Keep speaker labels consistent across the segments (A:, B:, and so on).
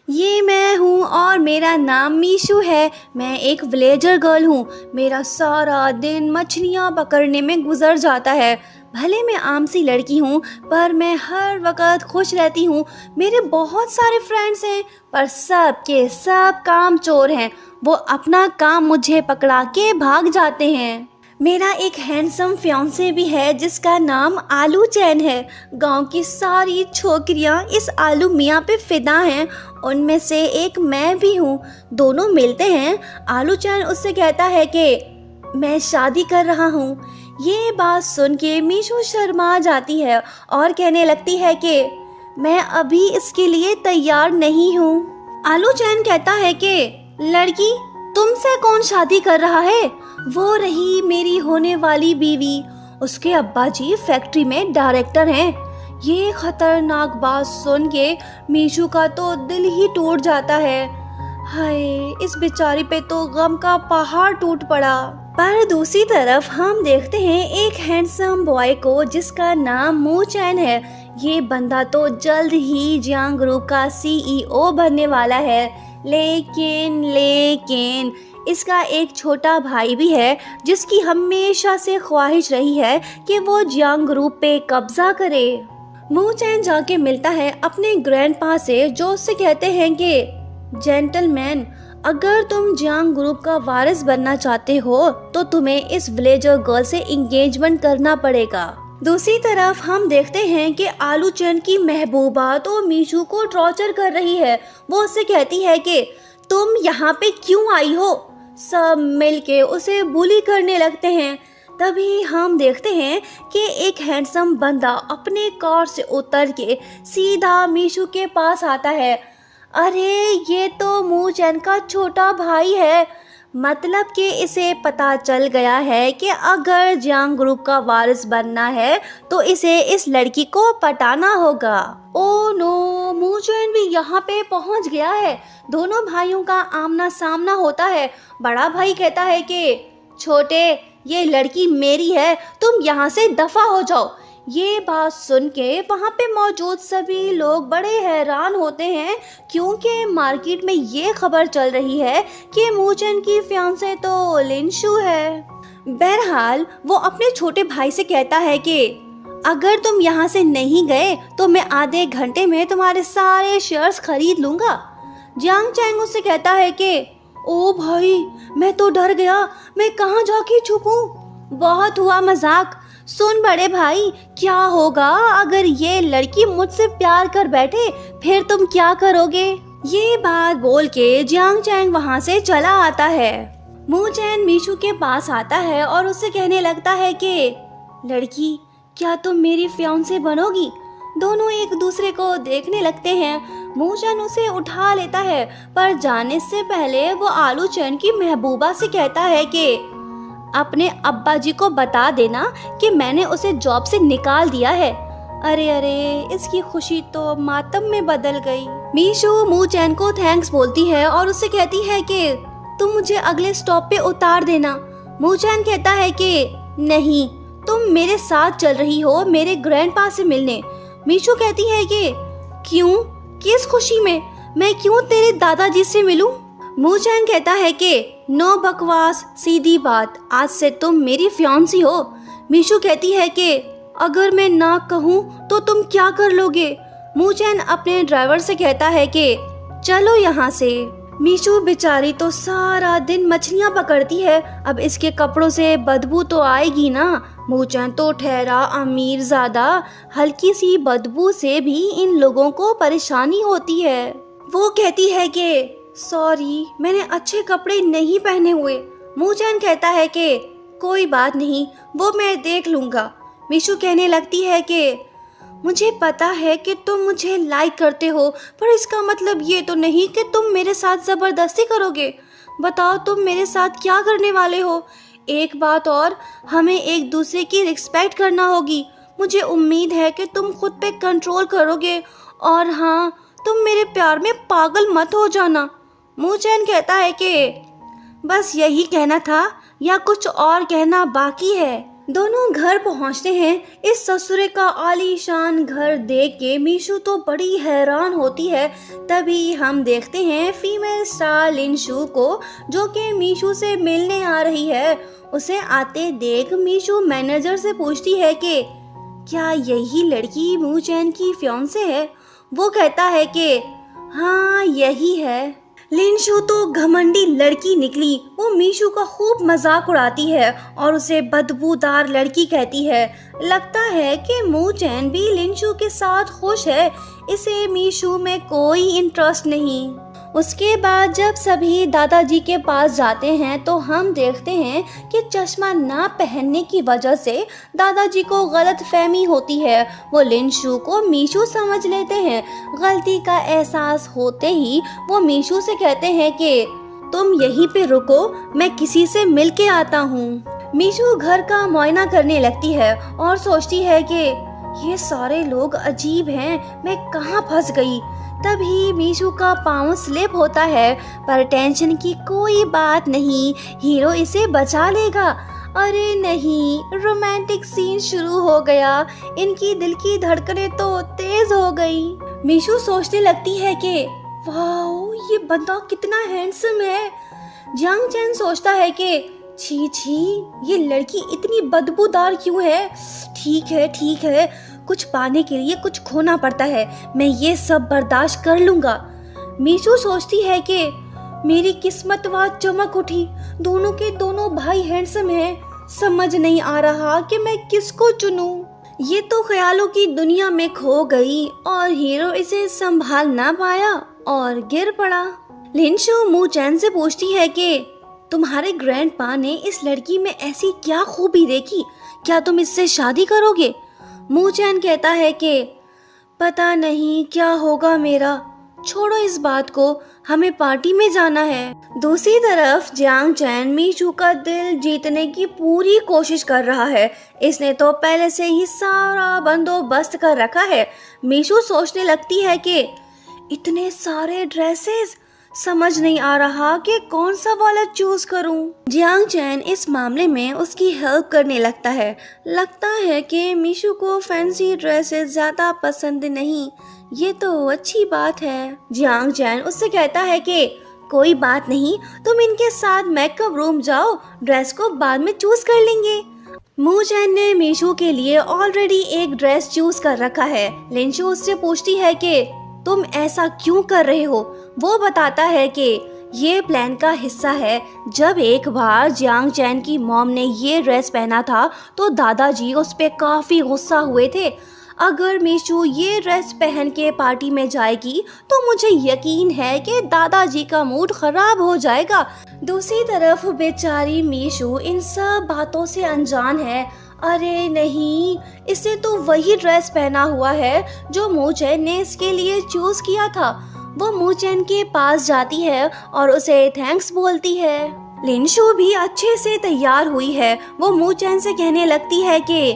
A: ये मैं हूँ और मेरा नाम मीशू है। मैं एक विलेजर गर्ल हूँ। मेरा सारा दिन मछलियाँ पकड़ने में गुजर जाता है। भले मैं आम सी लड़की हूँ पर मैं हर वक्त खुश रहती हूँ। मेरे बहुत सारे फ्रेंड्स हैं पर सब के सब काम चोर हैं। वो अपना काम मुझे पकड़ा के भाग जाते हैं। मेरा एक हैंडसम फियांसे भी है जिसका नाम आलू चैन है। गांव की सारी छोकरियां इस आलू मियाँ पे फिदा हैं। उनमें से एक मैं भी हूँ। दोनों मिलते हैं। आलू चैन उससे कहता है कि मैं शादी कर रहा हूँ। ये बात सुन के मीशू शर्मा जाती है और कहने लगती है कि मैं अभी इसके लिए तैयार नहीं हूँ। आलू चैन कहता है कि लड़की, तुमसे कौन शादी कर रहा है? वो रही मेरी होने वाली बीवी। उसके अब्बा जी फैक्ट्री में डायरेक्टर हैं। ये खतरनाक बात सुन के मीशू का तो दिल ही टूट जाता है। हाय, इस बेचारी पे तो गम का पहाड़ टूट पड़ा। पर दूसरी तरफ हम देखते हैं एक हैंडसम बॉय को जिसका नाम मू चैन है। ये बंदा तो जल्द ही जियांग ग्रुप का CEO बनने वाला है। लेकिन इसका एक छोटा भाई भी है जिसकी हमेशा से ख्वाहिश रही है कि वो जियांग ग्रुप पे कब्जा करे। मू चैन जाके मिलता है अपने ग्रैंडपा से जो उससे कहते हैं कि जेंटलमैन, अगर तुम जियांग ग्रुप का वारिस बनना चाहते हो तो तुम्हें इस विलेजर गर्ल से एंगेजमेंट करना पड़ेगा। दूसरी तरफ हम देखते हैं कि आलू चैन की महबूबा तो मीशू को टॉर्चर कर रही है। वो उससे कहती है कि तुम यहाँ पे क्यों आई हो? सब मिलके उसे बुली करने लगते हैं। तभी हम देखते हैं कि एक हैंडसम बंदा अपने कार से उतर के सीधा मीशू के पास आता है। अरे ये तो मू चैन का छोटा भाई है। मतलब कि इसे पता चल गया है कि अगर जियांग ग्रुप का वारिस बनना है तो इसे इस लड़की को पटाना होगा। ओ नो, मू चैन भी यहाँ पे पहुँच गया है। दोनों भाइयों का आमना सामना होता है। बड़ा भाई कहता है कि छोटे, ये लड़की मेरी है, तुम यहाँ से दफा हो जाओ। ये बात सुन के वहाँ पे मौजूद सभी लोग बड़े हैरान होते हैं क्योंकि मार्केट में ये खबर चल रही है कि मू चैन की फियांसे तो लिनशू है। बहरहाल वो अपने छोटे भाई से कहता है कि अगर तुम यहाँ से नहीं गए तो मैं आधे घंटे में तुम्हारे सारे शेयर्स खरीद लूँगा। जियांग चैंग उससे कहता है कि ओ भाई, मैं तो डर गया, मैं कहाँ जाके छुपूं? बहुत हुआ मजाक। सुन बड़े भाई, क्या होगा अगर ये लड़की मुझसे प्यार कर बैठे, फिर तुम क्या करोगे? ये बात बोल के जियांग चैंग वहाँ से चला आता है। मू चैन मीशू के पास आता है और उससे कहने लगता है कि लड़की, क्या तुम मेरी फियांसे बनोगी? दोनों एक दूसरे को देखने लगते हैं। मू चैन उसे उठा लेता है पर जाने से पहले वो आलू चैन की महबूबा से कहता है कि अपने अब्बा जी को बता देना कि मैंने उसे जॉब से निकाल दिया है। अरे अरे, इसकी खुशी तो मातम में बदल गई। मीशू मू चैन को थैंक्स बोलती है और उससे कहती है कि तुम मुझे अगले स्टॉप पे उतार देना। मू चैन कहता है कि नहीं, तुम मेरे साथ चल रही हो मेरे ग्रैंडपा से मिलने। मीशू कहती है कि क्यों? किस खुशी में? मैं क्यों तेरे दादाजी से मिलूं? मू चैन कहता है कि नो बकवास, सीधी बात, आज से तुम मेरी फियांसी हो। मीशू कहती है कि अगर मैं ना कहूँ तो तुम क्या कर लोगे? मू चैन अपने ड्राइवर से कहता है कि चलो यहाँ से। मीशू बेचारी तो सारा दिन मछलियाँ पकड़ती है, अब इसके कपड़ों से बदबू तो आएगी ना। मू चैन तो ठहरा अमीर ज़्यादा, हल्की सी बदबू से भी इन लोगों को परेशानी होती है। वो कहती है कि सॉरी, मैंने अच्छे कपड़े नहीं पहने हुए। मू चैन कहता है कि कोई बात नहीं, वो मैं देख लूँगा। मीशू कहने लगती है कि मुझे पता है कि तुम मुझे लाइक करते हो, पर इसका मतलब ये तो नहीं कि तुम मेरे साथ ज़बरदस्ती करोगे। बताओ तुम मेरे साथ क्या करने वाले हो? एक बात और, हमें एक दूसरे की रिस्पेक्ट करना होगी। मुझे उम्मीद है कि तुम खुद पे कंट्रोल करोगे और हाँ, तुम मेरे प्यार में पागल मत हो जाना। मू चैन कहता है कि बस यही कहना था या कुछ और कहना बाकी है? दोनों घर पहुंचते हैं। इस ससुरे का आलीशान घर देख के मीशू तो बड़ी हैरान होती है। तभी हम देखते हैं फीमेल स्टार लिनशू को, जो कि मीशू से मिलने आ रही है। उसे आते देख मीशू मैनेजर से पूछती है कि क्या यही लड़की मू चैन की फियांसे है। वो कहता है कि हाँ यही है। लिनशू तो घमंडी लड़की निकली। वो मीशू का खूब मजाक उड़ाती है और उसे बदबूदार लड़की कहती है। लगता है कि मू चैन भी लिनशू के साथ खुश है, इसे मीशू में कोई इंटरेस्ट नहीं। उसके बाद जब सभी दादाजी के पास जाते हैं तो हम देखते हैं कि चश्मा ना पहनने की वजह से दादाजी को गलत फहमी होती है। वो लिनशू को मीशू समझ लेते हैं। गलती का एहसास होते ही वो मीशू से कहते हैं कि तुम यहीं पे रुको, मैं किसी से मिल के आता हूँ। मीशू घर का मुआयना करने लगती है और सोचती है कि ये सारे लोग अजीब हैं, मैं कहाँ फंस गई। तभी मीशू का पाँव स्लिप होता है, पर टेंशन की कोई बात नहीं, हीरो इसे बचा लेगा। अरे नहीं, रोमांटिक सीन शुरू हो गया। इनकी दिल की धड़कनें तो तेज हो गई। मीशू सोचने लगती है कि वाओ, ये बंदा कितना हैंडसम है। जियांग चैन सोचता है कि छी छी, ये लड़की इतनी बदबूदार क्यों है। ठीक है, कुछ पाने के लिए कुछ खोना पड़ता है, मैं ये सब बर्दाश्त कर लूंगा। मीशू सोचती है कि मेरी किस्मत व चमक उठी, दोनों के दोनों भाई हैंडसम हैं, समझ नहीं आ रहा कि मैं किसको चुनूं। ये तो ख्यालों की दुनिया में खो गई और हीरो इसे संभाल ना पाया और गिर पड़ा। लिनशू मू चैन से पूछती है कि तुम्हारे ग्रैंडपा ने इस लड़की में ऐसी क्या खूबी देखी, क्या तुम इससे शादी करोगे। मू चैन कहता है कि पता नहीं क्या होगा मेरा, छोड़ो इस बात को, हमें पार्टी में जाना है। दूसरी तरफ जियांग चैन मीशू का दिल जीतने की पूरी कोशिश कर रहा है। इसने तो पहले से ही सारा बंदोबस्त कर रखा है। मीशू सोचने लगती है कि इतने सारे ड्रेसेस, समझ नहीं आ रहा कि कौन सा वाला चूज करूं। जियांग चैन इस मामले में उसकी हेल्प करने लगता है। लगता है कि मीशू को फैंसी ड्रेसेस ज्यादा पसंद नहीं, ये तो अच्छी बात है। जियांग चैन उससे कहता है कि कोई बात नहीं, तुम इनके साथ मेकअप रूम जाओ, ड्रेस को बाद में चूज कर लेंगे। मू चैन ने मीशू के लिए ऑलरेडी एक ड्रेस चूज कर रखा है। लिनशू उससे पूछती है कि तुम ऐसा क्यों कर रहे हो। वो बताता है कि ये प्लान का हिस्सा है। जब एक बार जियांग चैन की मॉम ने ये ड्रेस पहना था तो दादाजी उस पे काफी गुस्सा हुए थे। अगर मीशू ये ड्रेस पहन के पार्टी में जाएगी तो मुझे यकीन है कि दादाजी का मूड खराब हो जाएगा। दूसरी तरफ बेचारी मीशू इन सब बातों से अनजान है। अरे नहीं, इसने तो वही ड्रेस पहना हुआ है जो मू चैन ने इसके लिए चूज किया था। वो मू चैन के पास जाती है और उसे थैंक्स बोलती है। लिनशू भी अच्छे से तैयार हुई है। वो मू चैन से कहने लगती है कि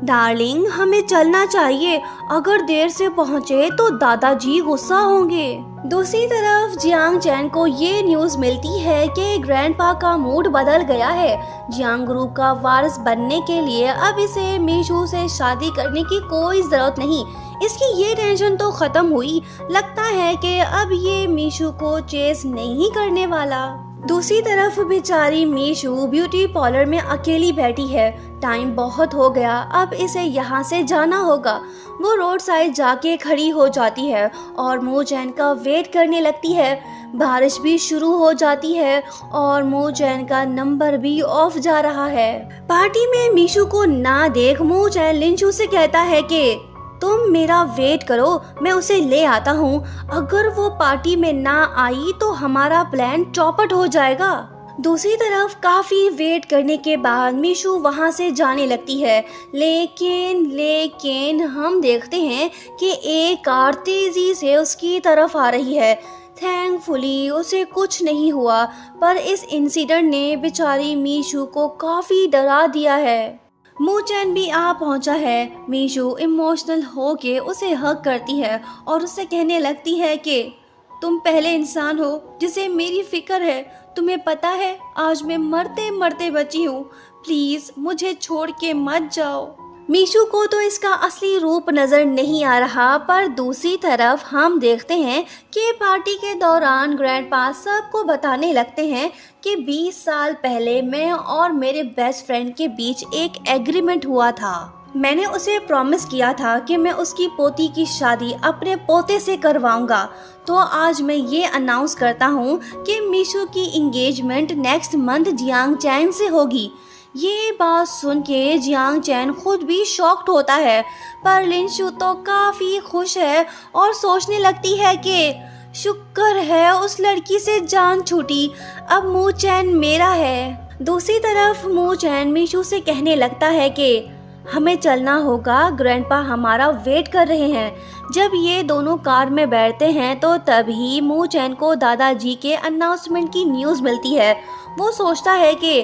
A: डार्लिंग, हमें चलना चाहिए, अगर देर से पहुँचे तो दादाजी गुस्सा होंगे। दूसरी तरफ जियांग चैन को ये न्यूज मिलती है कि ग्रैंडपा का मूड बदल गया है। जियांग ग्रुप का वारिस बनने के लिए अब इसे मीशू से शादी करने की कोई जरूरत नहीं। इसकी ये टेंशन तो खत्म हुई। लगता है कि अब ये मीशू को चेस नहीं करने वाला। दूसरी तरफ बेचारी मीशू ब्यूटी पार्लर में अकेली बैठी है। टाइम बहुत हो गया, अब इसे यहाँ से जाना होगा। वो रोड साइड जाके खड़ी हो जाती है और मू चैन का वेट करने लगती है। बारिश भी शुरू हो जाती है और मू चैन का नंबर भी ऑफ जा रहा है। पार्टी में मीशू को ना देख मू चैन लिनशू से कहता है कि तुम मेरा वेट करो, मैं उसे ले आता हूँ। अगर वो पार्टी में ना आई तो हमारा प्लान चौपट हो जाएगा। दूसरी तरफ काफी वेट करने के बाद मीशू वहाँ से जाने लगती है। लेकिन हम देखते हैं कि एक कार तेजी से उसकी तरफ आ रही है। थैंकफुली उसे कुछ नहीं हुआ, पर इस इंसिडेंट ने बेचारी मीशू को काफी डरा दिया है। मू चैन भी आ पहुंचा है। मीशू इमोशनल होके उसे हग करती है और उससे कहने लगती है कि तुम पहले इंसान हो जिसे मेरी फिक्र है। तुम्हें पता है, आज मैं मरते मरते बची हूँ। प्लीज मुझे छोड़ के मत जाओ। मीशू को तो इसका असली रूप नजर नहीं आ रहा, पर दूसरी तरफ हम देखते हैं कि पार्टी के दौरान ग्रैंडपा सबको बताने लगते हैं कि 20 साल पहले मैं और मेरे बेस्ट फ्रेंड के बीच एक एग्रीमेंट हुआ था। मैंने उसे प्रॉमिस किया था कि मैं उसकी पोती की शादी अपने पोते से करवाऊंगा। तो आज मैं ये अनाउंस करता हूँ कि मीशू की इंगेजमेंट नेक्स्ट मंथ जियांग चैन से होगी। ये बात सुन के जियांग चैन खुद भी शॉक्ड होता है, पर लिनशू तो काफी खुश है और सोचने लगती है कि शुक्र है उस लड़की से जान छूटी, अब मू चैन मेरा है। दूसरी तरफ मू चैन मीशू से कहने लगता है कि हमें चलना होगा, ग्रैंडपा हमारा वेट कर रहे हैं। जब ये दोनों कार में बैठते हैं तो तभी मू चैन को दादाजी के अनाउंसमेंट की न्यूज़ मिलती है। वो सोचता है कि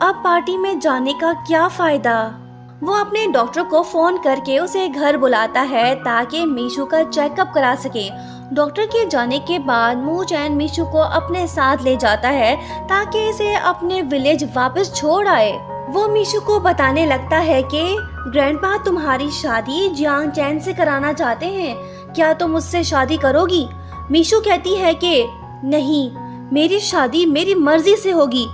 A: अब पार्टी में जाने का क्या फायदा। वो अपने डॉक्टर को फोन करके उसे घर बुलाता है ताकि मीशू का चेकअप करा सके। डॉक्टर के जाने के बाद मू चैन मीशू को अपने साथ ले जाता है ताकि इसे अपने विलेज वापस छोड़ आए। वो मीशू को बताने लगता है कि ग्रैंडपा तुम्हारी शादी जियांग चैन से कराना चाहते हैं, क्या तुम मुझसे शादी करोगी? मीशू कहती है कि नहीं, मेरी शादी मेरी मर्जी से होगी।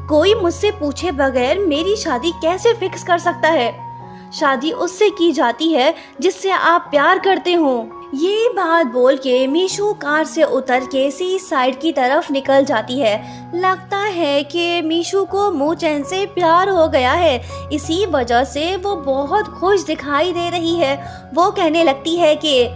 A: कोई मुझसे पूछे बगैर मेरी शादी कैसे फिक्स कर सकता है? शादी उससे की जाती है जिससे आप प्यार करते हो। ये बात बोल के मीशू कार से उतर के सी साइड की तरफ निकल जाती है। लगता है कि मीशू को मू चैन से प्यार हो गया है, इसी वजह से वो बहुत खुश दिखाई दे रही है। वो कहने लगती है कि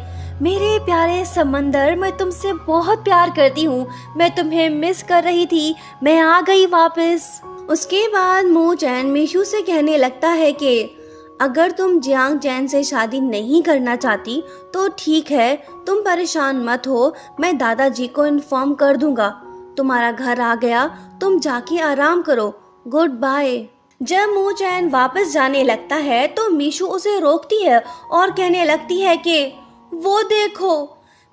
A: मेरे प्यारे समंदर, मैं तुमसे बहुत प्यार करती हूँ, मैं तुम्हें मिस कर रही थी, मैं आ गई वापस। उसके बाद मू चैन मीशू से कहने लगता है कि अगर तुम जियांग चैन से शादी नहीं करना चाहती तो ठीक है, तुम परेशान मत हो, मैं दादाजी को इन्फॉर्म कर दूंगा। तुम्हारा घर आ गया, तुम जाके आराम करो, गुड बाय। जब मू चैन वापस जाने लगता है तो मीशू उसे रोकती है और कहने लगती है कि वो देखो।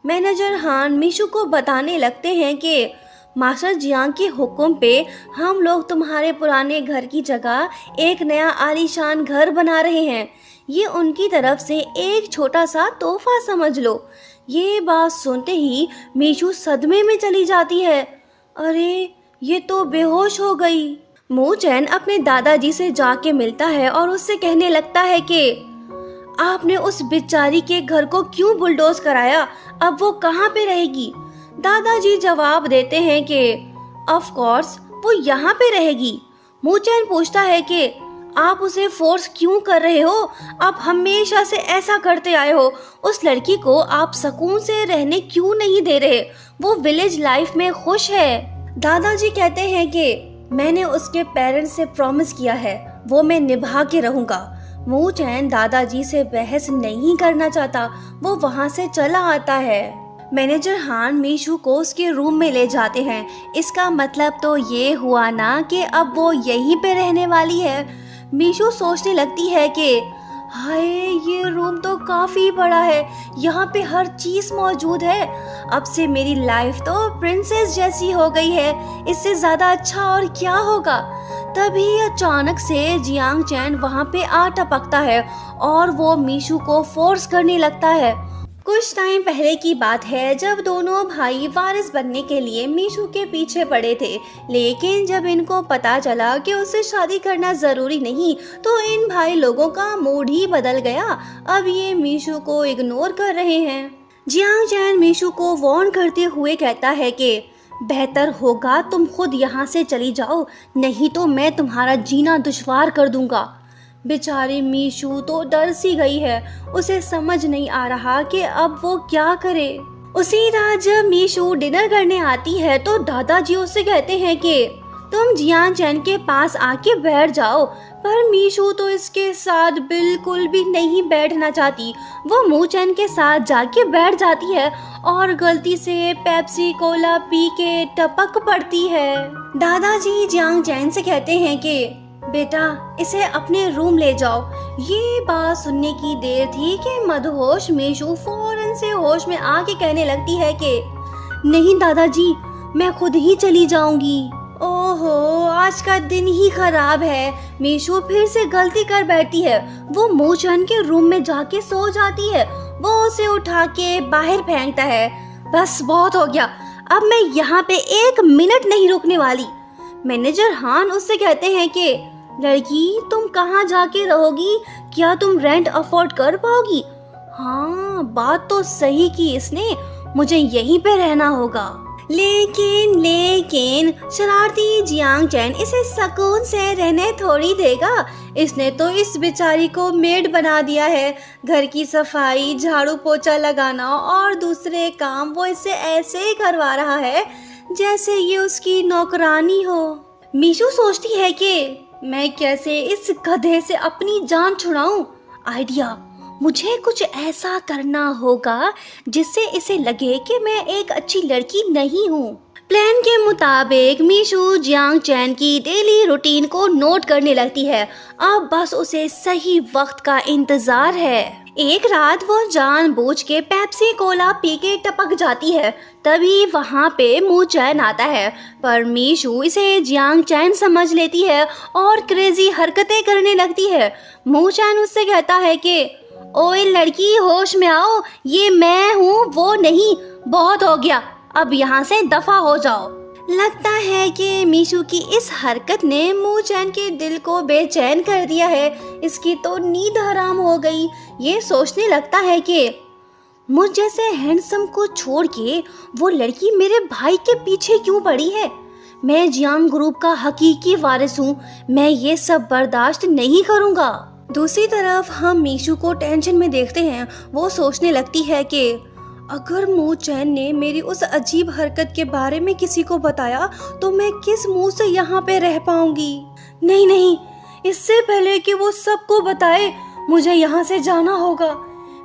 A: मैनेजर हान मीशू को बताने लगते हैं कि मास्टर जियांग के हुक्म पे हम लोग तुम्हारे पुराने घर की जगह एक नया आलीशान घर बना रहे हैं। ये उनकी तरफ से एक छोटा सा तोहफा समझ लो। ये बात सुनते ही मीशू सदमे में चली जाती है। अरे, ये तो बेहोश हो गई। मू चैन अपने दादाजी से जाके मिलता है और उससे कहने लगता है कि आपने उस बेचारी के घर को क्यों बुलडोज कराया, अब वो कहाँ पे रहेगी? दादाजी जवाब देते हैं कि ऑफ कोर्स वो यहाँ पे रहेगी। मू चैन पूछता है कि आप उसे फोर्स क्यों कर रहे हो? आप हमेशा से ऐसा करते आए हो। उस लड़की को आप सुकून से रहने क्यों नहीं दे रहे? वो विलेज लाइफ में खुश है। दादाजी कहते हैं कि मैंने उसके पेरेंट्स से प्रॉमिस किया है, वो मैं निभा के रहूंगा। मू चैन दादाजी से बहस नहीं करना चाहता, वो वहाँ से चला आता है। मैनेजर हान मीशू को उसके रूम में ले जाते हैं। इसका मतलब तो ये हुआ ना कि अब वो यहीं पे रहने वाली है। मीशू सोचने लगती है कि हाय, ये रूम तो काफ़ी बड़ा है, यहाँ पे हर चीज़ मौजूद है। अब से मेरी लाइफ तो प्रिंसेस जैसी हो गई है, इससे ज़्यादा अच्छा और क्या होगा। तभी अचानक से जियांग चैन वहाँ पे आ टपकता है और वो मीशू को फोर्स करने लगता है। कुछ टाइम पहले की बात है जब दोनों भाई वारिस बनने के लिए मीशू के पीछे पड़े थे, लेकिन जब इनको पता चला कि उससे शादी करना जरूरी नहीं तो इन भाई लोगों का मूड ही बदल गया। अब ये मीशू को इग्नोर कर रहे हैं। जियांग चैन मीशू को वार्न करते हुए कहता है कि बेहतर होगा तुम खुद यहाँ से चली जाओ, नहीं तो मैं तुम्हारा जीना दुश्वार कर दूंगा। बेचारी मीशू तो डर सी गई है, उसे समझ नहीं आ रहा कि अब वो क्या करे। उसी रात जब मीशू डिनर करने आती है तो दादाजी उससे कहते हैं कि तुम जियांग चैन के पास आके बैठ जाओ, पर मीशू तो इसके साथ बिल्कुल भी नहीं बैठना चाहती। वो मू चैन के साथ जाके बैठ जाती है और गलती से पेप्सी कोला पी के टपक पड़ती है। दादाजी जियांग चैन से कहते हैं कि बेटा, इसे अपने रूम ले जाओ। ये बात सुनने की देर थी कि मदहोश मीशू फौरन से होश में आके कहने लगती है कि नहीं दादाजी, मैं खुद ही चली जाऊंगी। ओह, ओहो, आज का दिन ही खराब है। मीशू फिर से गलती कर बैठती है। वो मूचैन के रूम में जाके सो जाती है। वो उसे उठा के बाहर फेंकता है। बस बहुत हो गया, अब मैं यहाँ पे 1 मिनट नहीं रुकने वाली। मैनेजर हान उससे कहते हैं कि लड़की, तुम कहाँ जाके रहोगी? क्या तुम रेंट अफोर्ड कर पाओगी? हाँ, बात तो सही की इसने, मुझे यहीं पे रहना होगा। लेकिन शरारती जियांग चैन इसे सुकून से रहने थोड़ी देगा। इसने तो इस बेचारी को मेड बना दिया है। घर की सफाई, झाड़ू पोछा लगाना और दूसरे काम वो इससे ऐसे ही करवा रहा है जैसे ये उसकी नौकरानी हो। मीशू सोचती है कि मैं कैसे इस गधे से अपनी जान छुड़ाऊं। आइडिया, मुझे कुछ ऐसा करना होगा जिससे इसे लगे कि मैं एक अच्छी लड़की नहीं हूँ। प्लान के मुताबिक मीशू जियांग चैन की डेली रूटीन को नोट करने लगती है। अब बस उसे सही वक्त का इंतजार है। एक रात वो जानबूझ के पेप्सी कोला पी के टपक जाती है। तभी वहाँ पे मूचैन आता है, पर मीशू इसे जियांग चैन समझ लेती है और क्रेजी हरकतें करने लगती है। मूचैन उससे कहता है कि ओए लड़की, होश में आओ, ये मैं हूँ, वो नहीं। बहुत हो गया, अब यहाँ से दफा हो जाओ। लगता है कि मीशू की इस हरकत ने मूचैन के दिल को बेचैन कर दिया है। इसकी तो नींद हराम हो गई। ये सोचने लगता है कि मुझ जैसे हैंडसम को छोड़ के वो लड़की मेरे भाई के पीछे क्यों पड़ी है? मैं जियांग ग्रुप का हकीकी वारिस हूँ। मैं ये सब बर्दाश्त नहीं करूँगा। दूसरी तरफ हम मीशू को टेंशन में देखते हैं। वो सोचने लगती है कि अगर मूचैन ने मेरी उस अजीब हरकत के बारे में किसी को बताया तो मैं किस मुंह से यहाँ पे रह पाऊंगी। नहीं, इससे पहले कि वो सबको बताए, मुझे यहाँ से जाना होगा।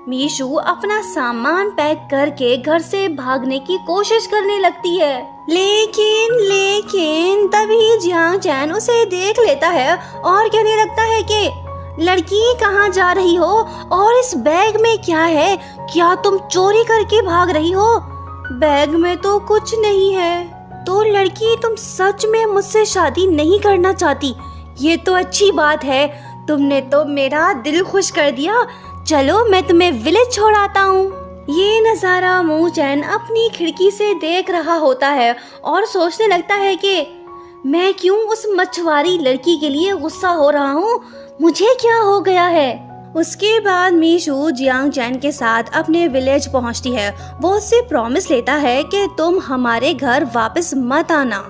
A: मीशू अपना सामान पैक करके घर से भागने की कोशिश करने लगती है। लेकिन तभी जियांग चैन उसे देख लेता है और कहने लगता है कि लड़की, कहाँ जा रही हो? और इस बैग में क्या है? क्या तुम चोरी करके भाग रही हो? बैग में तो कुछ नहीं है। तो लड़की, तुम सच में मुझसे शादी नहीं करना चाहती? ये तो अच्छी बात है, तुमने तो मेरा दिल खुश कर दिया। चलो मैं तुम्हें विलेज छोड़ाता हूँ। ये नज़ारा मूचैन अपनी खिड़की से देख रहा होता है और सोचने लगता है कि मैं क्यों उस मछुआरी लड़की के लिए गुस्सा हो रहा हूँ? मुझे क्या हो गया है? उसके बाद मीशू जियांग चैन के साथ अपने विलेज पहुंचती है। वो उससे प्रॉमिस लेता है कि तुम हमारे घर वापस मत आना।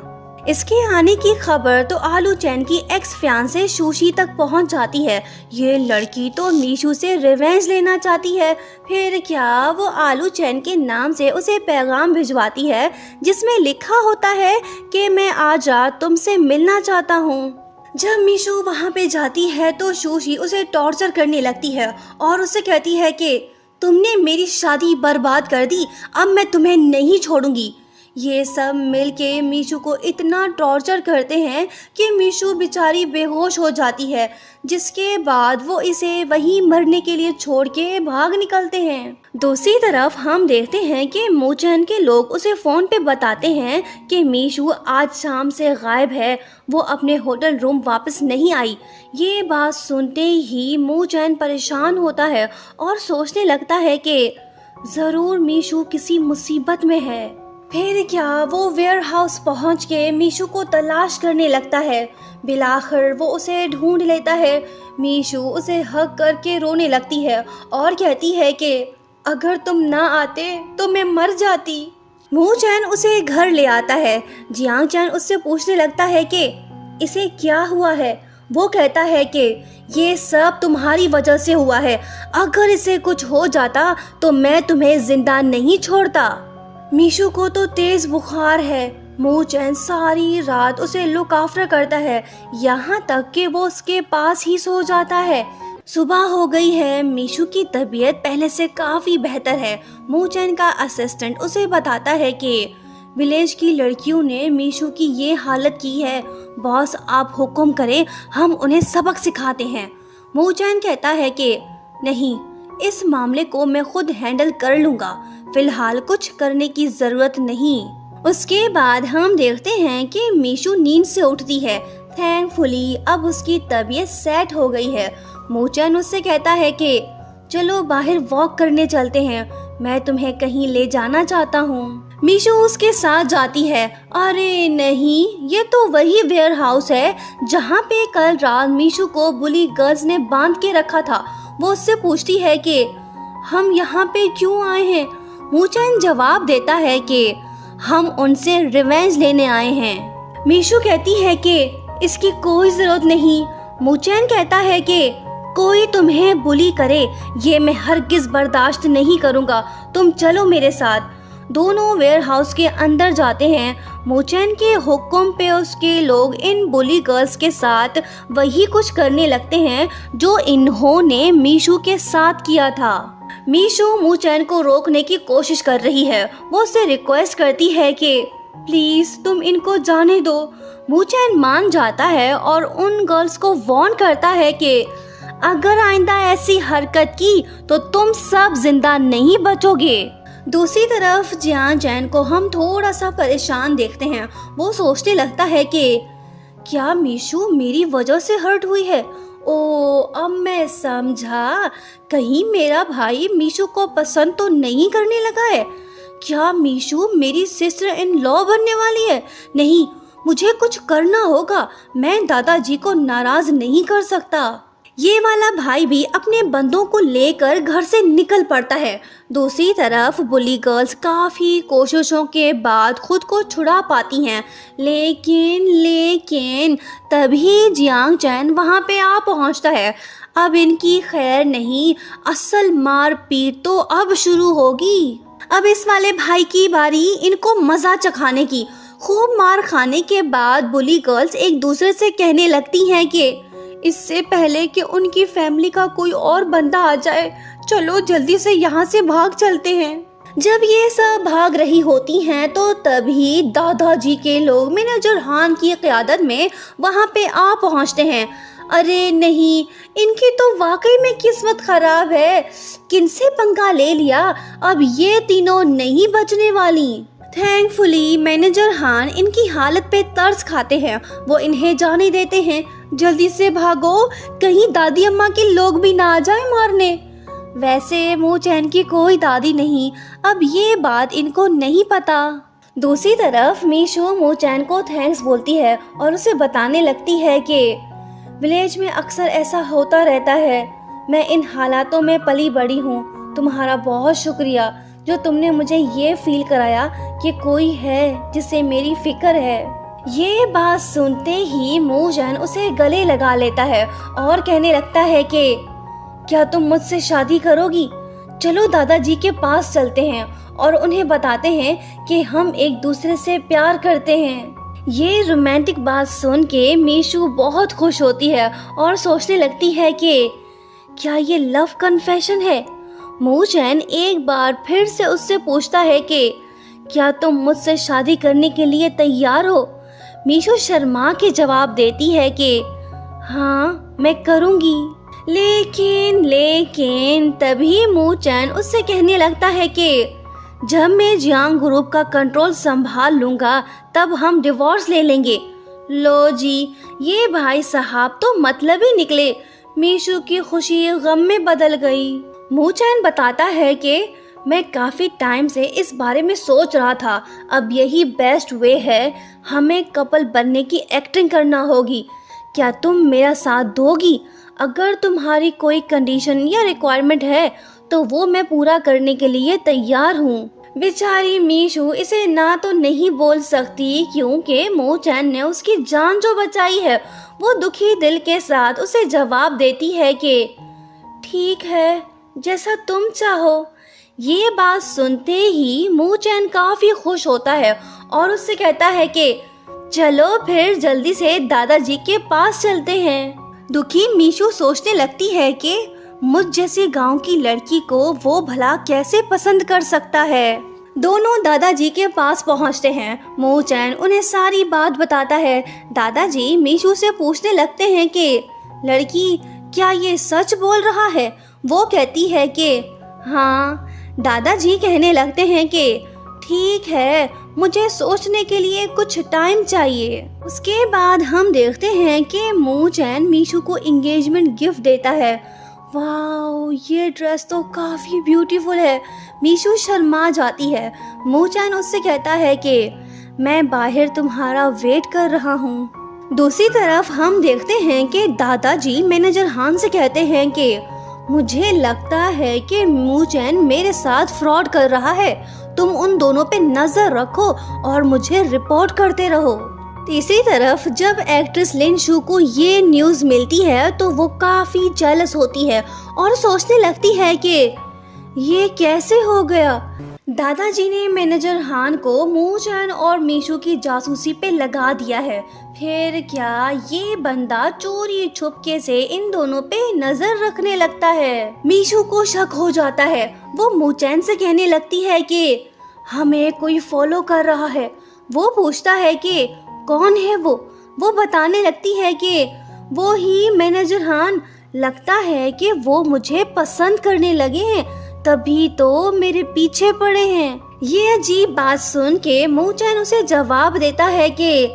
A: इसके आने की खबर तो आलू चैन की एक्स फियांसे शूशी तक पहुंच जाती है। ये लड़की तो मीशू से रिवेंज लेना चाहती है। फिर क्या, वो आलू चैन के नाम से उसे पैगाम भिजवाती है जिसमें लिखा होता है कि मैं आज रात तुमसे मिलना चाहता हूँ। जब मीशू वहाँ पे जाती है तो शूशी उसे टॉर्चर करने लगती है और उसे कहती है कि तुमने मेरी शादी बर्बाद कर दी, अब मैं तुम्हें नहीं छोड़ूंगी। ये सब मिलके मीशू को इतना टॉर्चर करते हैं कि मीशू बेचारी बेहोश हो जाती है, जिसके बाद वो इसे वहीं मरने के लिए छोड़ के भाग निकलते हैं। दूसरी तरफ हम देखते हैं कि मूचैन के लोग उसे फोन पे बताते हैं कि मीशू आज शाम से गायब है, वो अपने होटल रूम वापस नहीं आई। ये बात सुनते ही मूचैन परेशान होता है और सोचने लगता है कि जरूर मीशू किसी मुसीबत में है। फिर क्या, वो वेयर हाउस पहुँच के मीशू को तलाश करने लगता है। बिलाखिर वो उसे ढूंढ लेता है। मीशू उसे हग करके रोने लगती है और कहती है कि अगर तुम ना आते तो मैं मर जाती। मूचैन उसे घर ले आता है। जियांग चैन उससे पूछने लगता है कि इसे क्या हुआ है। वो कहता है कि ये सब तुम्हारी वजह से हुआ है, अगर इसे कुछ हो जाता तो मैं तुम्हें जिंदा नहीं छोड़ता। मीशू को तो तेज बुखार है। मूचैन सारी रात उसे लुक आफ्टर करता है, यहाँ तक कि वो उसके पास ही सो जाता है। सुबह हो गई है। मीशू की तबीयत पहले से काफी बेहतर है। मूचैन का असिस्टेंट उसे बताता है कि विलेज की लड़कियों ने मीशू की ये हालत की है। बॉस, आप हुक्म करें, हम उन्हें सबक सिखाते हैं। मूचैन कहता है कि नहीं, इस मामले को मैं खुद हैंडल कर लूंगा, फिलहाल कुछ करने की जरूरत नहीं। उसके बाद हम देखते हैं कि मीशू नींद से उठती है। थैंकफुली अब उसकी तबीयत सेट हो गई है। मूचैन उससे कहता है कि चलो बाहर वॉक करने चलते हैं, मैं तुम्हें कहीं ले जाना चाहता हूँ। मीशू उसके साथ जाती है। अरे नहीं, ये तो वही वेयर हाउस है जहाँ पे कल रात मीशू को बुली गर्ल्स ने बांध के रखा था। वो उससे पूछती है कि हम यहाँ पे क्यों आए हैं। मूचैन जवाब देता है कि हम उनसे रिवेंज लेने आए हैं। मीशू कहती है कि इसकी कोई जरूरत नहीं। मूचैन कहता है कि कोई तुम्हें बुली करे ये मैं हरगिज बर्दाश्त नहीं करूँगा, तुम चलो मेरे साथ। दोनों वेयर हाउस के अंदर जाते हैं। मूचैन के हुक्म पे उसके लोग इन बुली गर्ल्स के साथ वही कुछ करने लगते हैं जो इन्होंने मीशू के साथ किया था। मीशू मूचैन को रोकने की कोशिश कर रही है। वो उससे रिक्वेस्ट करती है कि प्लीज तुम इनको जाने दो। मूचैन मान जाता है और उन गर्ल्स को वार्न करता है कि अगर आइंदा ऐसी हरकत की तो तुम सब जिंदा नहीं बचोगे। दूसरी तरफ जियान चैन को हम थोड़ा सा परेशान देखते हैं। वो सोचने लगता है कि क्या मीशू मेरी वजह से हर्ट हुई है। ओ अब मैं समझा, कहीं मेरा भाई मीशू को पसंद तो नहीं करने लगा है। क्या मीशू मेरी सिस्टर इन लॉ बनने वाली है। नहीं, मुझे कुछ करना होगा, मैं दादाजी को नाराज नहीं कर सकता। ये वाला भाई भी अपने बंदों को लेकर घर से निकल पड़ता है। दूसरी तरफ बुली गर्ल्स काफ़ी कोशिशों के बाद खुद को छुड़ा पाती हैं, लेकिन तभी जियांग चैन वहाँ पे आ पहुँचता है। अब इनकी खैर नहीं, असल मारपीट तो अब शुरू होगी। अब इस वाले भाई की बारी इनको मज़ा चखाने की। खूब मार खाने के बाद बुली गर्ल्स एक दूसरे से कहने लगती हैं कि इससे पहले कि उनकी फैमिली का कोई और बंदा आ जाए, चलो जल्दी से यहाँ से भाग चलते हैं। जब ये सब भाग रही होती हैं तो तभी दादाजी के लोग मैनेजर हान की क़यादत में वहाँ पे आ पहुँचते हैं। अरे नहीं, इनकी तो वाकई में किस्मत खराब है, किनसे पंगा ले लिया, अब ये तीनों नहीं बचने वाली। थैंकफुली मैनेजर हान इनकी हालत पे तरस खाते हैं। वो इन्हें जाने देते हैं, जल्दी से भागो, कहीं दादी अम्मा के लोग भी ना आ जाए मारने। वैसे मूचैन की कोई दादी नहीं, अब ये बात इनको नहीं पता। दूसरी तरफ मीशू मूचैन को थैंक्स बोलती है और उसे बताने लगती है कि विलेज में अक्सर ऐसा होता रहता है, मैं इन हालातों में पली बड़ी हूँ। तुम्हारा बहुत शुक्रिया जो तुमने मुझे ये फील कराया कि कोई है जिसे मेरी फिक्र है। ये बात सुनते ही मूचैन उसे गले लगा लेता है और कहने लगता है कि क्या तुम मुझसे शादी करोगी। चलो दादाजी के पास चलते हैं और उन्हें बताते हैं कि हम एक दूसरे से प्यार करते हैं। ये रोमांटिक बात सुन के मीशू बहुत खुश होती है और सोचने लगती है कि क्या ये लव कन्फेशन है। मूचैन एक बार फिर से उससे पूछता है कि क्या तुम मुझसे शादी करने के लिए तैयार हो। मीशू शर्मा के जवाब देती है कि हाँ मैं करूँगी। लेकिन तभी मूचैन उससे कहने लगता है कि जब मैं जियांग ग्रुप का कंट्रोल संभाल लूँगा तब हम डिवोर्स ले लेंगे। लो जी, ये भाई साहब तो मतलब ही निकले। मीशू की खुशी गम में बदल गई। मूचैन बताता है कि मैं काफ़ी टाइम से इस बारे में सोच रहा था, अब यही बेस्ट वे है, हमें कपल बनने की एक्टिंग करना होगी। क्या तुम मेरा साथ दोगी। अगर तुम्हारी कोई कंडीशन या रिक्वायरमेंट है तो वो मैं पूरा करने के लिए तैयार हूँ। बेचारी मीशू इसे ना तो नहीं बोल सकती क्योंकि मूचैन ने उसकी जान जो बचाई है। वो दुखी दिल के साथ उसे जवाब देती है कि ठीक है, जैसा तुम चाहो। ये बात सुनते ही मूचैन काफी खुश होता है और उससे कहता है कि चलो फिर जल्दी से दादाजी के पास चलते हैं। दुखी मीशू सोचने लगती है कि मुझ जैसे गांव की लड़की को वो भला कैसे पसंद कर सकता है। दोनों दादाजी के पास पहुंचते हैं। मूचैन उन्हें सारी बात बताता है। दादाजी मीशू से पूछने लगते हैं कि लड़की क्या ये सच बोल रहा है। वो कहती है कि हाँ। दादाजी कहने लगते हैं कि ठीक है, मुझे सोचने के लिए कुछ टाइम चाहिए। उसके बाद हम देखते हैं कि मू चैन मीशू को एंगेजमेंट गिफ्ट देता है। वाओ, ये ड्रेस तो काफ़ी ब्यूटीफुल है। मीशू शर्मा जाती है। मू चैन उससे कहता है कि मैं बाहर तुम्हारा वेट कर रहा हूँ। दूसरी तरफ हम देखते हैं कि दादाजी मैनेजर हान से कहते हैं कि मुझे लगता है कि मू चैन मेरे साथ फ्रॉड कर रहा है। तुम उन दोनों पे नजर रखो और मुझे रिपोर्ट करते रहो। तीसरी तरफ जब एक्ट्रेस लिन शू को ये न्यूज़ मिलती है तो वो काफ़ी जेलस होती है और सोचने लगती है कि ये कैसे हो गया। दादाजी ने मैनेजर हान को मू चैन और मीशू की जासूसी पे लगा दिया है। फिर क्या ये बंदा चोरी छुपके से इन दोनों पे नजर रखने लगता है। मीशू को शक हो जाता है। वो मू चैन से कहने लगती है कि हमें कोई फॉलो कर रहा है। वो पूछता है कि कौन है वो बताने लगती है कि वो ही मैनेजर हान। लगता है कि वो मुझे पसंद करने लगे हैं, तभी तो मेरे पीछे पड़े हैं। ये अजीब बात सुन के मू चैन उसे जवाब देता है कि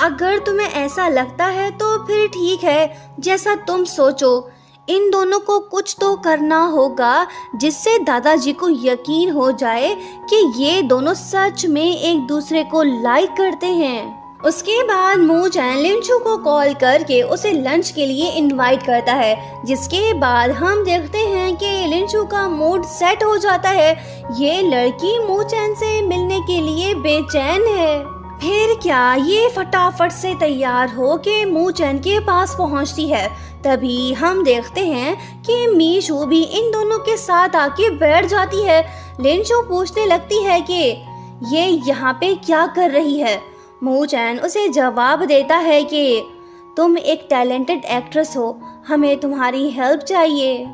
A: अगर तुम्हें ऐसा लगता है तो फिर ठीक है, जैसा तुम सोचो। इन दोनों को कुछ तो करना होगा जिससे दादाजी को यकीन हो जाए कि ये दोनों सच में एक दूसरे को लाइक करते हैं। उसके बाद मू चैन लिन शू को कॉल करके उसे लंच के लिए इनवाइट करता है, जिसके बाद हम देखते हैं कि लिन शू का मूड सेट हो जाता है। ये लड़की मू चैन से मिलने के लिए बेचैन है। फिर क्या ये फटाफट से तैयार हो के मू चैन के पास पहुंचती है। तभी हम देखते हैं कि मीशू भी इन दोनों के साथ आके बैठ जाती है। लिन शू पूछने लगती है कि ये यहाँ पे क्या कर रही है। मू चैन उसे जवाब देता है कि तुम एक टैलेंटेड एक्ट्रेस हो, हमें तुम्हारी हेल्प चाहिए।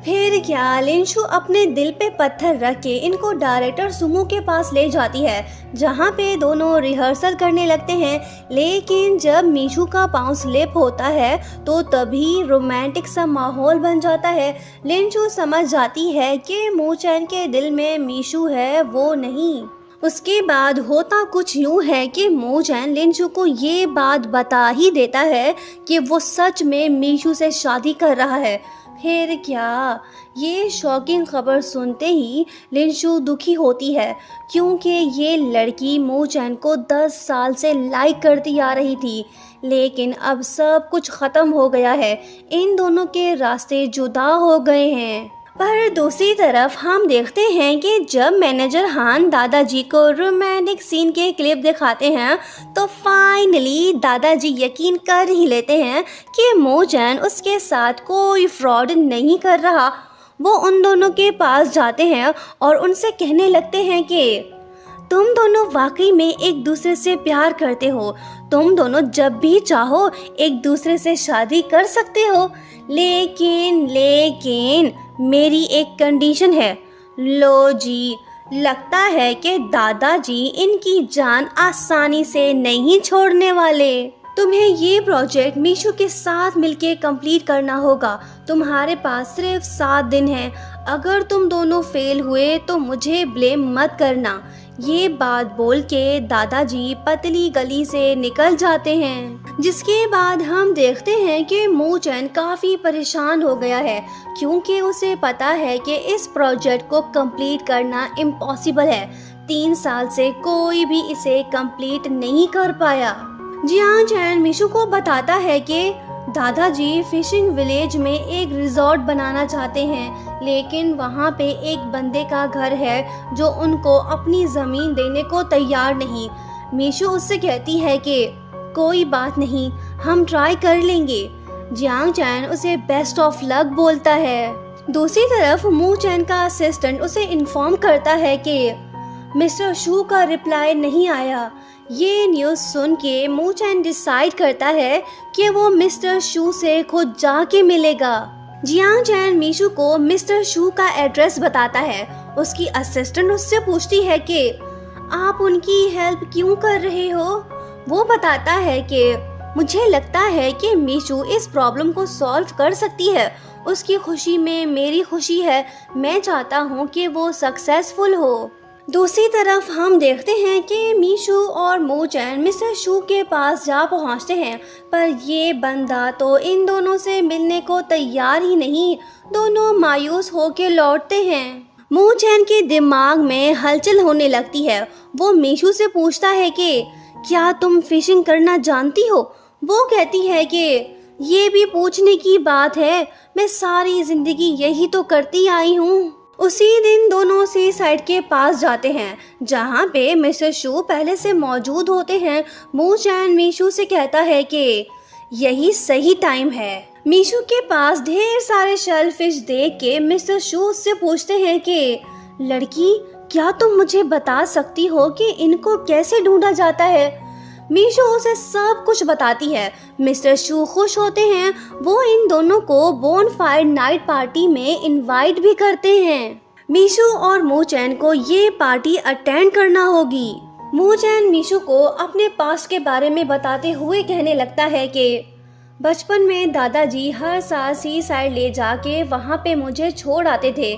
A: फिर क्या लिन शू अपने दिल पे पत्थर रख के इनको डायरेक्टर सुमो के पास ले जाती है, जहाँ पे दोनों रिहर्सल करने लगते हैं। लेकिन जब मीशू का पाँव स्लिप होता है तो तभी रोमांटिक सा माहौल बन जाता है। लिन शू समझ जाती है कि मू चैन के दिल में मीशू है, वो नहीं। उसके बाद होता कुछ यूँ है कि मू चैन लिन शू को ये बात बता ही देता है कि वो सच में मीशू से शादी कर रहा है। फिर क्या ये शॉकिंग खबर सुनते ही लिन शू दुखी होती है, क्योंकि ये लड़की मू चैन को 10 साल से लाइक करती आ रही थी। लेकिन अब सब कुछ ख़त्म हो गया है, इन दोनों के रास्ते जुदा हो गए हैं। पर दूसरी तरफ हम देखते हैं कि जब मैनेजर हान दादाजी को रोमांटिक सीन के क्लिप दिखाते हैं तो फाइनली दादाजी यकीन कर ही लेते हैं कि मू चैन उसके साथ कोई फ्रॉड नहीं कर रहा। वो उन दोनों के पास जाते हैं और उनसे कहने लगते हैं कि तुम दोनों वाकई में एक दूसरे से प्यार करते हो। तुम दोनों जब भी चाहो एक दूसरे से शादी कर सकते हो। लेकिन मेरी एक कंडीशन है। लो जी, लगता है कि दादाजी इनकी जान आसानी से नहीं छोड़ने वाले। तुम्हें ये प्रोजेक्ट मीशू के साथ मिलके कंप्लीट करना होगा। तुम्हारे पास सिर्फ 7 दिन हैं। अगर तुम दोनों फेल हुए तो मुझे ब्लेम मत करना। ये बात बोल के दादाजी पतली गली से निकल जाते हैं। जिसके बाद हम देखते हैं कि मू चैन काफ़ी परेशान हो गया है, क्योंकि उसे पता है कि इस प्रोजेक्ट को कंप्लीट करना इम्पॉसिबल है। 3 साल से कोई भी इसे कंप्लीट नहीं कर पाया। जियांग चैन मीशू को बताता है कि दादाजी फिशिंग विलेज में एक रिजॉर्ट बनाना चाहते हैं, लेकिन वहाँ पे एक बंदे का घर है जो उनको अपनी ज़मीन देने को तैयार नहीं। मीशू उससे कहती है कि कोई बात नहीं, हम ट्राई कर लेंगे। जियांग चैन उसे बेस्ट ऑफ लक बोलता है। दूसरी तरफ मू चैन का असिस्टेंट उसे इन्फॉर्म करता है कि मिस्टर शू का रिप्लाई नहीं आया। ये न्यूज़ सुन के मू चैन डिसाइड करता है कि वो मिस्टर शू से खुद जाके मिलेगा। जियांग चैन मीशू को मिस्टर शू का एड्रेस बताता है। उसकी असिस्टेंट उससे पूछती है कि आप उनकी हेल्प क्यों कर रहे हो। वो बताता है कि मुझे लगता है कि मीशू इस प्रॉब्लम को सॉल्व कर सकती है। उसकी खुशी में मेरी खुशी है। मैं चाहता हूँ कि वो सक्सेसफुल हो। दूसरी तरफ हम देखते हैं कि मीशू और मू चैन मिस्टर शू के पास जा पहुंचते हैं, पर ये बंदा तो इन दोनों से मिलने को तैयार ही नहीं। दोनों मायूस होकर लौटते हैं। मू चैन के दिमाग में हलचल होने लगती है। वो मीशू से पूछता है कि क्या तुम फिशिंग करना जानती हो? वो कहती है कि ये भी पूछने की बात है, मैं सारी जिंदगी यही तो करती आई हूँ। उसी दिन दोनों सी साइड के पास जाते हैं जहाँ पे मिस्टर शू पहले से मौजूद होते हैं। मू चैन मीशू से कहता है कि यही सही टाइम है। मीशू के पास ढेर सारे शेल फिश देख के मिस्टर शू उससे पूछते हैं कि लड़की, क्या तुम मुझे बता सकती हो कि इनको कैसे ढूंढा जाता है? मीशू उसे सब कुछ बताती है। मिस्टर शू खुश होते हैं। वो इन दोनों को बोनफायर नाइट पार्टी में इनवाइट भी करते हैं। मीशू और मू चैन को ये पार्टी अटेंड करना होगी। मू चैन मीशू को अपने पास्ट के बारे में बताते हुए कहने लगता है कि बचपन में दादाजी हर साल सी साइड ले जाके वहाँ पे मुझे छोड़ आते थे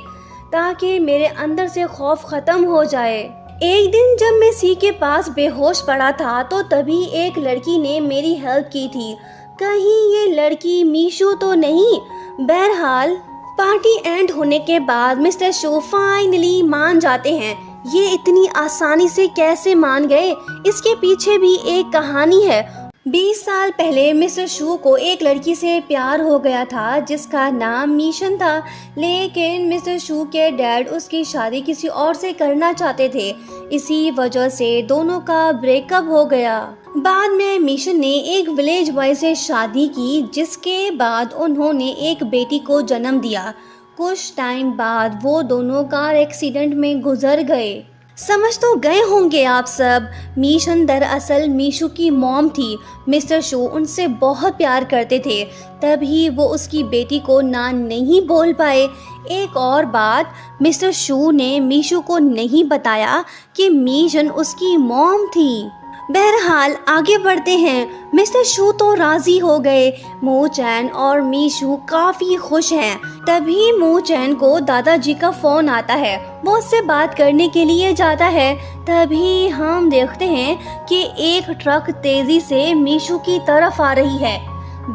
A: ताकि मेरे अंदर से खौफ खत्म हो जाए। एक दिन जब मैं सी के पास बेहोश पड़ा था तो तभी एक लड़की ने मेरी हेल्प की थी। कहीं ये लड़की मीशू तो नहीं? बहरहाल पार्टी एंड होने के बाद मिस्टर शू फाइनली मान जाते हैं। ये इतनी आसानी से कैसे मान गए? इसके पीछे भी एक कहानी है। 20 साल पहले मिस्टर शू को एक लड़की से प्यार हो गया था जिसका नाम मीशन था, लेकिन मिस्टर शू के डैड उसकी शादी किसी और से करना चाहते थे। इसी वजह से दोनों का ब्रेकअप हो गया। बाद में मीशन ने एक विलेज बॉय से शादी की जिसके बाद उन्होंने एक बेटी को जन्म दिया। कुछ टाइम बाद वो दोनों कार एक्सीडेंट में गुजर गए। समझ तो गए होंगे आप सब, मीशन दरअसल मीशू की मॉम थी। मिस्टर शू उनसे बहुत प्यार करते थे, तभी वो उसकी बेटी को ना नहीं बोल पाए। एक और बात, मिस्टर शू ने मीशू को नहीं बताया कि मीशन उसकी मॉम थी। बहरहाल आगे बढ़ते हैं। मिस्टर शू तो राजी हो गए। मू चैन और मीशू काफी खुश हैं। तभी मू चैन को दादाजी का फोन आता है। वो उससे बात करने के लिए जाता है। तभी हम देखते हैं कि एक ट्रक तेजी से मीशू की तरफ आ रही है।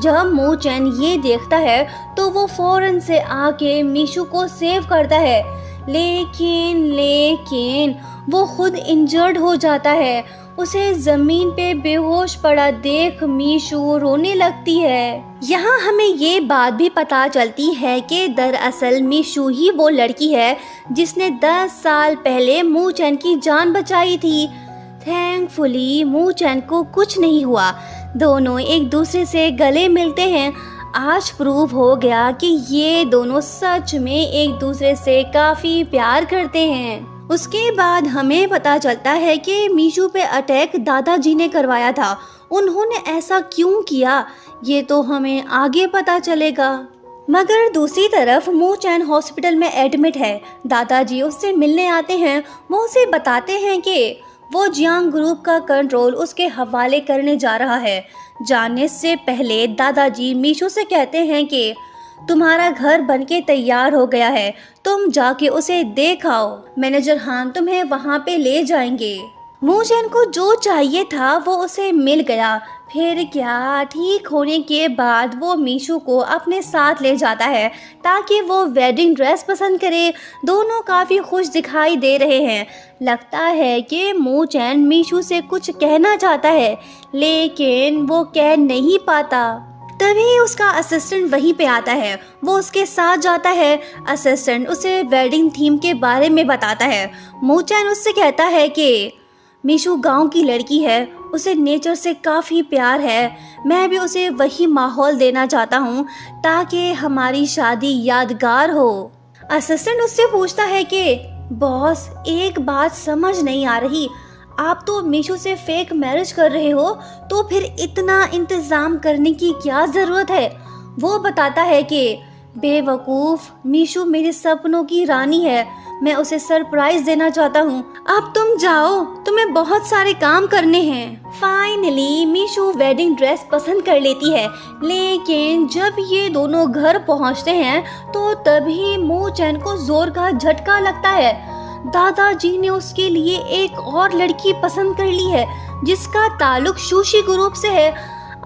A: जब मू चैन ये देखता है तो वो फौरन से आके मीशू को सेव करता है, लेकिन वो खुद इंजर्ड हो जाता है। उसे जमीन पे बेहोश पड़ा देख मीशू रोने लगती है। यहाँ हमें ये बात भी पता चलती है कि दरअसल मीशू ही वो लड़की है जिसने 10 साल पहले मू चैन की जान बचाई थी। थैंकफुली मू चैन को कुछ नहीं हुआ। दोनों एक दूसरे से गले मिलते हैं। आज प्रूव हो गया कि ये दोनों सच में एक दूसरे से काफी प्यार करते हैं। उसके बाद हमें पता चलता है कि मीशू पे अटैक दादाजी ने करवाया था। उन्होंने ऐसा क्यों किया ये तो हमें आगे पता चलेगा। मगर दूसरी तरफ मू चैन हॉस्पिटल में एडमिट है। दादाजी उससे मिलने आते हैं। वो उसे बताते हैं कि वो जियांग ग्रुप का कंट्रोल उसके हवाले करने जा रहा है। जाने से पहले दादाजी मीशू से कहते हैं कि तुम्हारा घर बनके तैयार हो गया है, तुम जाके उसे देख आओ। मैनेजर हान तुम्हें वहाँ पे ले जाएंगे। मू चैन को जो चाहिए था वो उसे मिल गया। फिर क्या, ठीक होने के बाद वो मीशू को अपने साथ ले जाता है ताकि वो वेडिंग ड्रेस पसंद करे। दोनों काफ़ी खुश दिखाई दे रहे हैं। लगता है कि मू चैन मीशू से कुछ कहना चाहता है लेकिन वो कह नहीं पाता। तभी उसका असिस्टेंट वहीं पे आता है। वो उसके साथ जाता है। असिस्टेंट उसे वेडिंग थीम के बारे में बताता है। मू चैन उससे कहता है कि मीशू गांव की लड़की है, उसे नेचर से काफ़ी प्यार है। मैं भी उसे वही माहौल देना चाहता हूँ ताकि हमारी शादी यादगार हो। असिस्टेंट उससे पूछता है कि बॉस, एक बात समझ नहीं आ रही, आप तो मीशू से फेक मैरिज कर रहे हो, तो फिर इतना इंतज़ाम करने की क्या ज़रूरत है? वो बताता है कि बेवकूफ़, मीशू मेरे सपनों की रानी है, मैं उसे सरप्राइज देना चाहता हूँ। अब तुम जाओ, तुम्हें बहुत सारे काम करने हैं। फाइनली मीशू वेडिंग ड्रेस पसंद कर लेती है, लेकिन जब ये दोनों घर पहुँचते हैं तो तभी मू चैन को जोर का झटका लगता है। दादाजी ने उसके लिए एक और लड़की पसंद कर ली है जिसका ताल्लुक सुशी ग्रुप से है।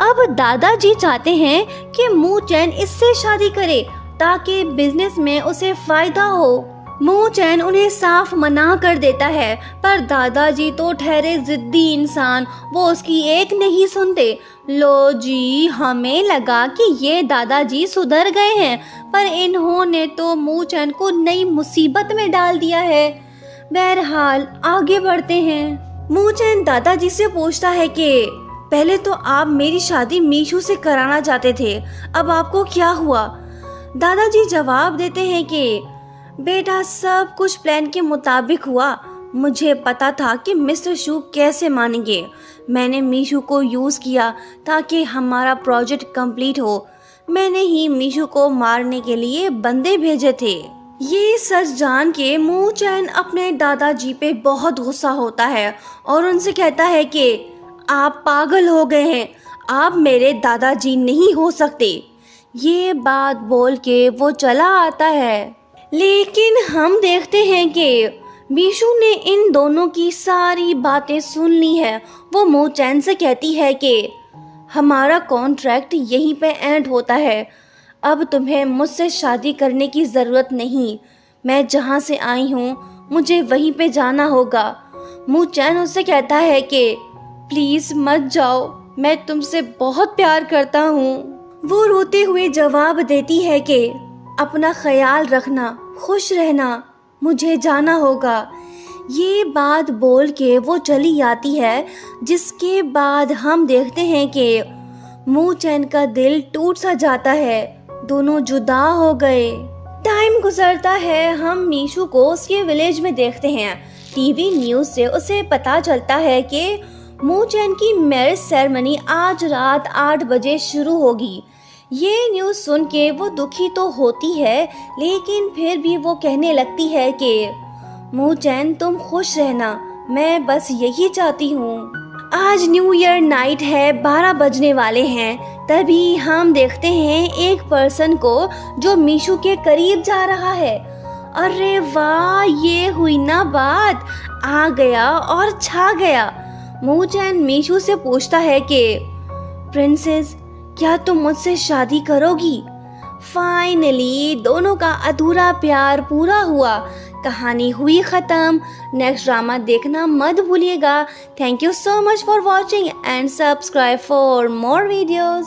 A: अब दादाजी चाहते हैं कि मू चैन इससे शादी करे ताकि बिजनेस में उसे फायदा हो। मू चैन उन्हें साफ मना कर देता है, पर दादाजी तो ठहरे जिद्दी इंसान, वो उसकी एक नहीं सुनते। लो जी, हमें लगा कि ये दादाजी सुधर गए हैं, पर इन्होंने तो मू चैन को नई मुसीबत में डाल दिया है। बहरहाल आगे बढ़ते हैं। मू चैन दादाजी से पूछता है कि पहले तो आप मेरी शादी मीशू से कराना चाहते थे, अब आपको क्या हुआ? दादाजी जवाब देते हैं कि बेटा, सब कुछ प्लान के मुताबिक हुआ। मुझे पता था कि मिस्टर शू कैसे मानेंगे। मैंने मीशू को यूज़ किया ताकि हमारा प्रोजेक्ट कंप्लीट हो। मैंने ही मीशू को मारने के लिए बंदे भेजे थे। ये सच जान के मू चैन अपने दादाजी पे बहुत गुस्सा होता है और उनसे कहता है कि आप पागल हो गए हैं, आप मेरे दादाजी नहीं हो सकते। ये बात बोल के वो चला आता है। लेकिन हम देखते हैं कि मीशू ने इन दोनों की सारी बातें सुन ली है। वो मू चैन से कहती है कि हमारा कॉन्ट्रैक्ट यहीं पे एंड होता है, अब तुम्हें मुझसे शादी करने की ज़रूरत नहीं। मैं जहाँ से आई हूँ मुझे वहीं पे जाना होगा। मू चैन उससे कहता है कि प्लीज़ मत जाओ, मैं तुमसे बहुत प्यार करता हूँ। वो रोते हुए जवाब देती है कि अपना ख्याल रखना, खुश रहना, मुझे जाना होगा। ये बात बोल के वो चली आती है, जिसके बाद हम देखते हैं कि मू चैन का दिल टूट सा जाता है। दोनों जुदा हो गए। टाइम गुजरता है, हम मीशू को उसके विलेज में देखते हैं। टीवी न्यूज़ से उसे पता चलता है कि मू चैन की मैरिज सेरेमनी आज रात 8 बजे शुरू होगी। ये न्यूज़ सुन के वो दुखी तो होती है, लेकिन फिर भी वो कहने लगती है कि मू चैन तुम खुश रहना, मैं बस यही चाहती हूँ। आज न्यू ईयर नाइट है, 12 बजने वाले हैं। तभी हम देखते हैं एक पर्सन को जो मीशू के करीब जा रहा है। अरे वाह, ये हुई ना बात, आ गया और छा गया। मू चैन मीशू से पूछता है कि प्रिंसेस, क्या तुम मुझसे शादी करोगी? फाइनली दोनों का अधूरा प्यार पूरा हुआ। कहानी हुई ख़त्म। नेक्स्ट ड्रामा देखना मत भूलिएगा। Thank you so much for watching and subscribe for more videos.